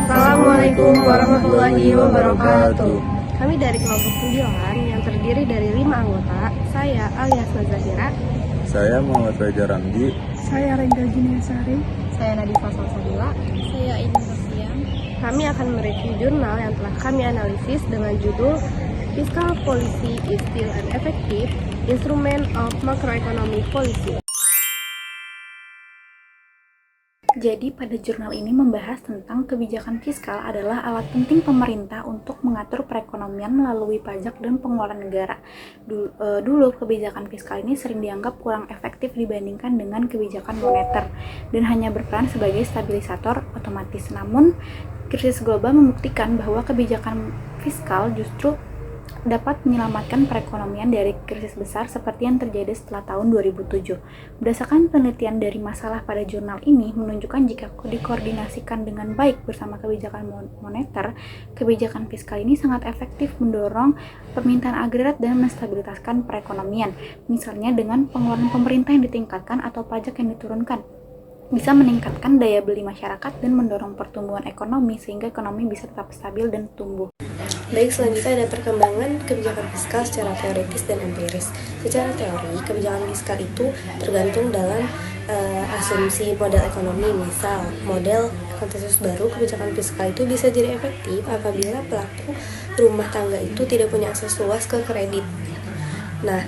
Assalamualaikum warahmatullahi wabarakatuh. Kami dari kelompok 9 yang terdiri dari 5 anggota. Saya Alias Nazahira. Saya Muhammad Fajar Ramji. Saya Rengga Giniasari. Saya Nadifa Salsabila. Saya Ibnu Rosiam. Kami akan mereview jurnal yang telah kami analisis dengan judul Fiscal Policy is Still an Effective Instrument of Macroeconomic Policy. Jadi pada jurnal ini membahas tentang kebijakan fiskal adalah alat penting pemerintah untuk mengatur perekonomian melalui pajak dan pengeluaran negara. Dulu kebijakan fiskal ini sering dianggap kurang efektif dibandingkan dengan kebijakan moneter dan hanya berperan sebagai stabilisator otomatis. Namun krisis global membuktikan bahwa kebijakan fiskal justru dapat menyelamatkan perekonomian dari krisis besar seperti yang terjadi setelah tahun 2007. Berdasarkan penelitian dari masalah pada jurnal ini menunjukkan jika dikoordinasikan dengan baik bersama kebijakan moneter, kebijakan fiskal ini sangat efektif mendorong permintaan agregat dan menstabilitaskan perekonomian. Misalnya dengan pengeluaran pemerintah yang ditingkatkan atau pajak yang diturunkan, bisa meningkatkan daya beli masyarakat dan mendorong pertumbuhan ekonomi sehingga ekonomi bisa tetap stabil dan tumbuh. Baik, selanjutnya ada perkembangan kebijakan fiskal secara teoritis dan empiris. Secara teori, kebijakan fiskal itu tergantung dalam asumsi model ekonomi. Misal, model konsensus baru kebijakan fiskal itu bisa jadi efektif apabila pelaku rumah tangga itu tidak punya akses luas ke kredit. Nah,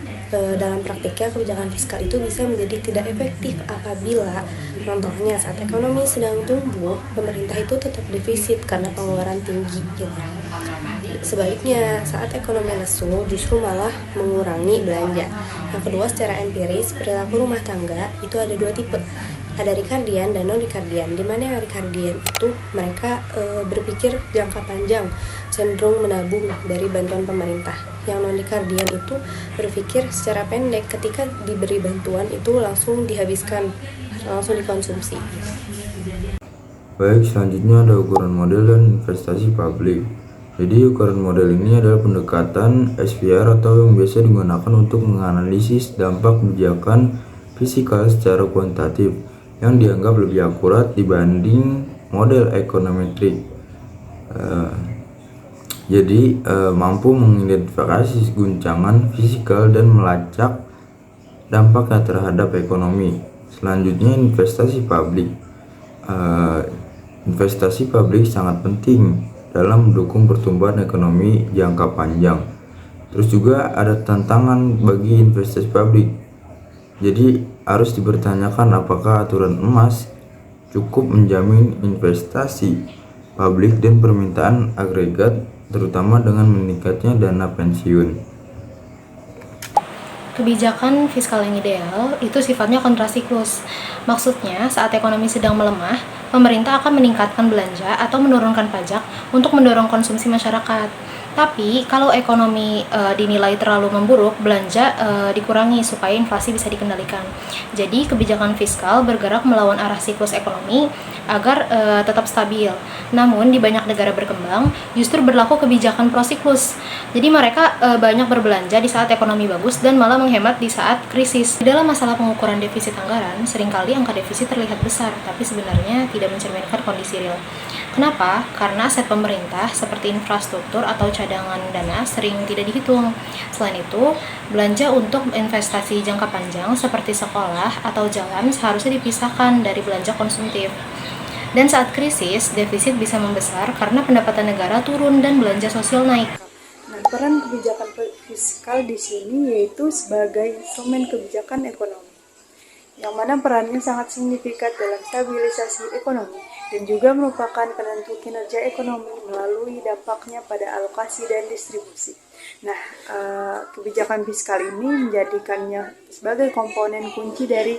dalam praktiknya kebijakan fiskal itu bisa menjadi tidak efektif apabila, contohnya saat ekonomi sedang tumbuh, pemerintah itu tetap defisit karena pengeluaran tinggi gitu. Sebaliknya, saat ekonomi lesu justru malah mengurangi belanja. Yang kedua, secara empiris, perilaku rumah tangga itu ada dua tipe. Ada rikardian dan non-rikardian, di mana yang rikardian itu mereka berpikir jangka panjang, cenderung menabung dari bantuan pemerintah. Yang non-rikardian itu berpikir secara pendek, ketika diberi bantuan itu langsung dihabiskan, langsung dikonsumsi. Baik, selanjutnya ada ukuran model dan investasi publik. Jadi ukuran model ini adalah pendekatan SPR atau yang biasa digunakan untuk menganalisis dampak kebijakan fiskal secara kuantitatif yang dianggap lebih akurat dibanding model ekonometrik. Jadi mampu mengidentifikasi guncangan fiskal dan melacak dampaknya terhadap ekonomi. Selanjutnya investasi publik. Investasi publik sangat penting dalam mendukung pertumbuhan ekonomi jangka panjang. Terus juga ada tantangan bagi investasi publik. Jadi harus dipertanyakan apakah aturan emas cukup menjamin investasi publik dan permintaan agregat, terutama dengan meningkatnya dana pensiun. Kebijakan fiskal yang ideal itu sifatnya kontrasiklus. Maksudnya, saat ekonomi sedang melemah, pemerintah akan meningkatkan belanja atau menurunkan pajak untuk mendorong konsumsi masyarakat. Tapi, kalau ekonomi dinilai terlalu memburuk, belanja dikurangi supaya inflasi bisa dikendalikan. Jadi, kebijakan fiskal bergerak melawan arah siklus ekonomi agar tetap stabil. Namun, di banyak negara berkembang, justru berlaku kebijakan prosiklus. Jadi, mereka banyak berbelanja di saat ekonomi bagus dan malah menghemat di saat krisis. Dalam masalah pengukuran defisit anggaran, seringkali angka defisit terlihat besar, tapi sebenarnya tidak mencerminkan kondisi real. Kenapa? Karena aset pemerintah seperti infrastruktur atau cadangan dana sering tidak dihitung. Selain itu, belanja untuk investasi jangka panjang seperti sekolah atau jalan seharusnya dipisahkan dari belanja konsumtif. Dan saat krisis, defisit bisa membesar karena pendapatan negara turun dan belanja sosial naik. Nah, peran kebijakan fiskal di sini yaitu sebagai instrumen kebijakan ekonomi, yang mana perannya sangat signifikan dalam stabilisasi ekonomi dan juga merupakan penentu kinerja ekonomi melalui dampaknya pada alokasi dan distribusi. Nah, kebijakan fiskal ini menjadikannya sebagai komponen kunci dari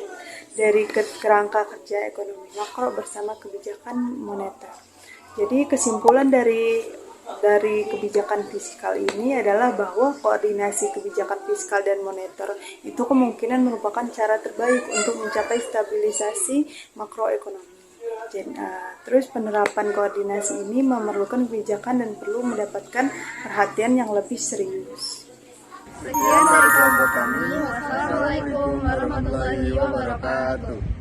kerangka kerja ekonomi makro bersama kebijakan moneter. Jadi kesimpulan dari kebijakan fiskal ini adalah bahwa koordinasi kebijakan fiskal dan moneter itu kemungkinan merupakan cara terbaik untuk mencapai stabilisasi makroekonomi. Terus penerapan koordinasi ini memerlukan kebijakan dan perlu mendapatkan perhatian yang lebih serius. Sekian dari kelompok kami. Wassalamualaikum warahmatullahi wabarakatuh.